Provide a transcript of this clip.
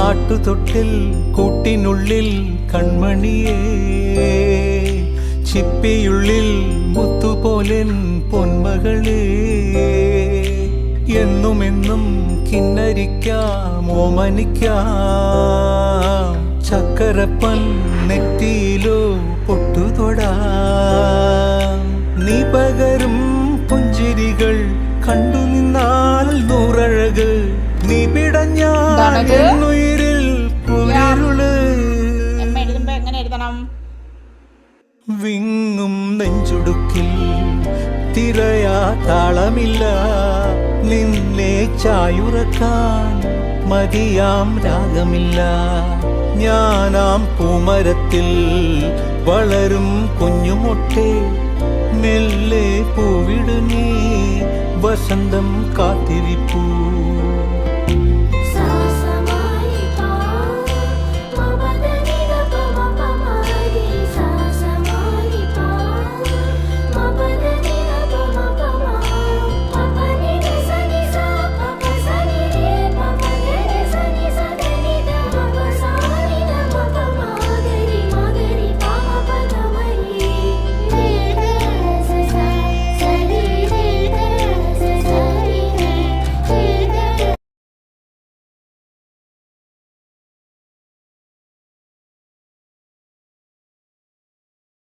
ആട്ടുതൊട്ടിൽ കൂട്ടിനുള്ളിൽ കൺമണിയേ, ചിപ്പിയുള്ളിൽ മുത്തുപോലെൻ പൊന്മകളേ, എന്നുമെന്നും കിന്നരിക്കാം ഓമനിക്കാം, ചക്കരപ്പൻ നെറ്റിയിലോ പൊട്ടുതൊടാം. നീ പകരും പുഞ്ചിരികൾ കണ്ടു നിന്നാൽ നൂറഴക്, നീ പിടഞ്ഞാലുയിരിൽ കുളിരുള്. വിങ്ങും നെഞ്ചുടുക്കിൽ തിരയാ താളമില്ല, നിന്നെ ചായുറക്കാൻ മതിയാം രാഗമില്ല. ഞാനാം പൂമരത്തിൽ വളരും കുഞ്ഞുമൊട്ടെ, മെല്ലെ പൂവിടു നീ വസന്തം കാത്തിരിപ്പൂ.